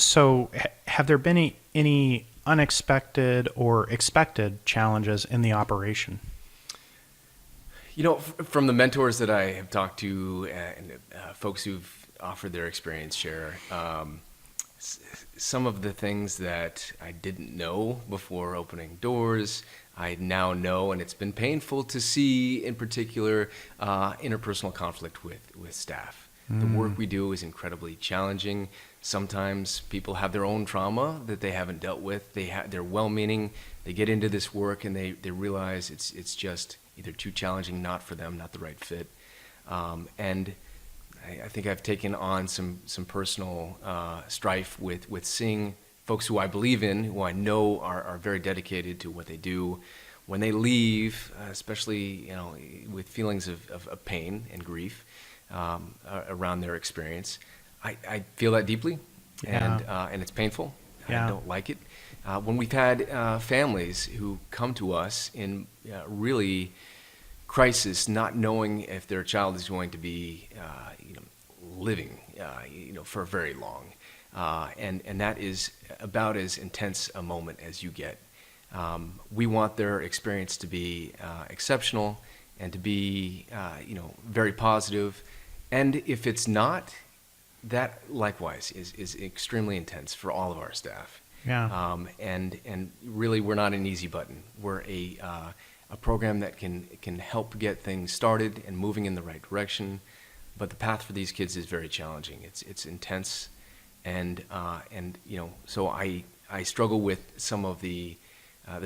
So have there been any unexpected or expected challenges in the operation? From the mentors that I have talked to and folks who've offered their experience share, some of the things that I didn't know before opening doors, I now know, and it's been painful to see, in particular, interpersonal conflict with staff. The work we do is incredibly challenging. Sometimes people have their own trauma that they haven't dealt with. They're well-meaning. They get into this work and they realize it's just either too challenging, not for them, not the right fit. And I think I've taken on some personal strife with seeing folks who I believe in, who I know are very dedicated to what they do. When they leave, especially with feelings of pain and grief around their experience, I feel that deeply, and it's painful. Yeah. I don't like it. When we've had families who come to us in really crisis, not knowing if their child is going to be living for very long, and that is about as intense a moment as you get. We want their experience to be exceptional and to be very positive, and if it's not, that likewise is extremely intense for all of our staff. Yeah. And really, we're not an easy button. We're a program that can help get things started and moving in the right direction, but the path for these kids is very challenging. It's intense, and so I struggle with some of the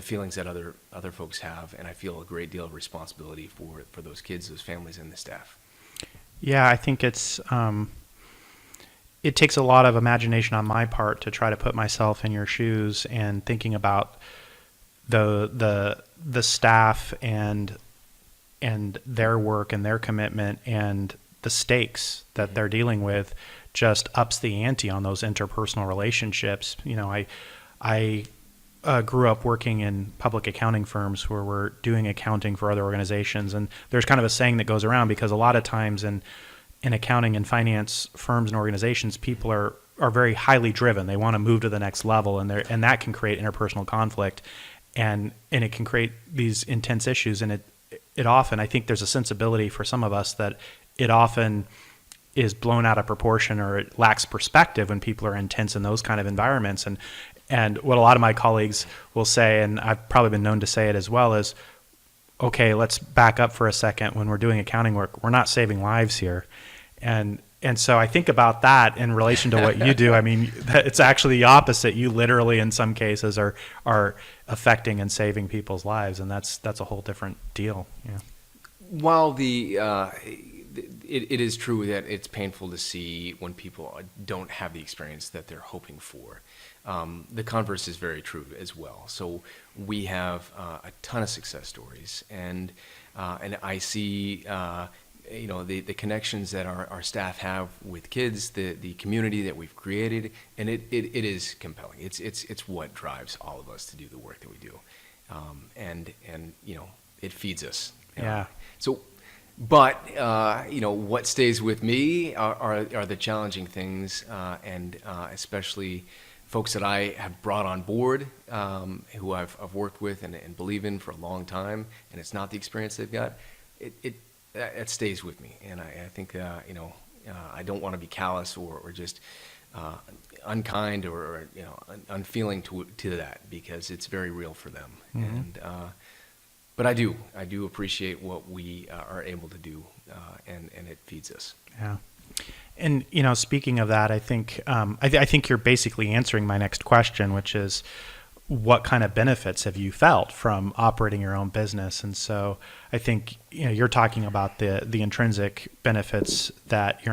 feelings that other folks have, and I feel a great deal of responsibility for those kids, those families, and the staff. Yeah, I think it takes a lot of imagination on my part to try to put myself in your shoes and thinking about the staff and their work and their commitment and the stakes that they're dealing with just ups the ante on those interpersonal relationships. I grew up working in public accounting firms where we're doing accounting for other organizations, and there's kind of a saying that goes around because a lot of times in accounting and finance firms and organizations, people are very highly driven. They want to move to the next level, and that can create interpersonal conflict, and it can create these intense issues. And it often, I think there's a sensibility for some of us that it often is blown out of proportion, or it lacks perspective when people are intense in those kind of environments. And what a lot of my colleagues will say, and I've probably been known to say it as well, is, okay, let's back up for a second. When we're doing accounting work, we're not saving lives here. And so I think about that in relation to what you do. I mean, it's actually the opposite. You literally, in some cases, are affecting and saving people's lives, and that's a whole different deal. Yeah. While it is true that it's painful to see when people don't have the experience that they're hoping for, the converse is very true as well. So we have a ton of success stories, and I see the connections that our staff have with kids, the community that we've created, and it is compelling. It's what drives all of us to do the work that we do, and it feeds us. Yeah. So, but what stays with me are the challenging things, and especially folks that I have brought on board, who I've worked with and believe in for a long time, and it's not the experience they've got. It stays with me, and I think I don't want to be callous or just unkind or unfeeling to that, because it's very real for them. Mm-hmm. And but I do appreciate what we are able to do, and it feeds us. Yeah. And speaking of that, I think I think you're basically answering my next question, which is, what kind of benefits have you felt from operating your own business? And so I think you're talking about the intrinsic benefits that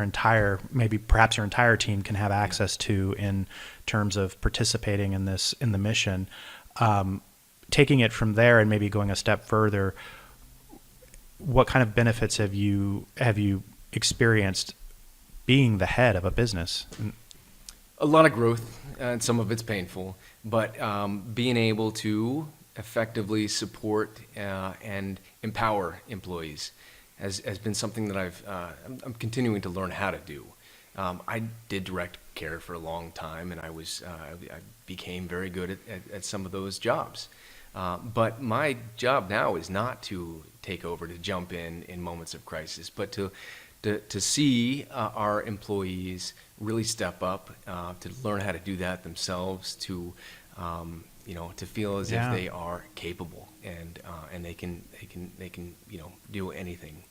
perhaps your entire team can have access to in terms of participating in the mission. Taking it from there and maybe going a step further, what kind of benefits have you experienced being the head of a business? A lot of growth, and some of it's painful, but being able to effectively support and empower employees has been something that I'm continuing to learn how to do. I did direct care for a long time, and I became very good at some of those jobs. But my job now is not to take over, to jump in moments of crisis, but to see our employees really step up, to learn how to do that themselves, to feel as if Yeah. they are capable, and they can do anything,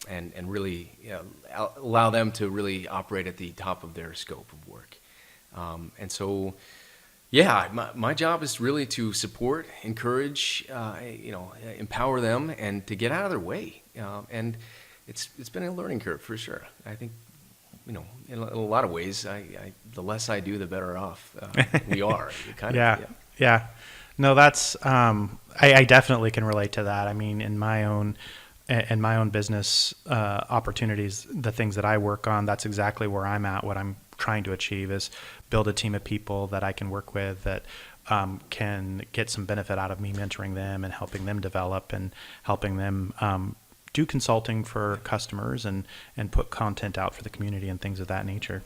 and really allow them to really operate at the top of their scope of work. And so, yeah, my job is really to support, encourage, empower them, and to get out of their way. And it's been a learning curve for sure. I think, in a lot of ways, the less I do, the better off we are. Yeah. Yeah. No, that's, I definitely can relate to that. I mean, in my own business opportunities, the things that I work on, that's exactly where I'm at. What I'm trying to achieve is build a team of people that I can work with that can get some benefit out of me mentoring them and helping them develop and helping them do consulting for customers and put content out for the community and things of that nature.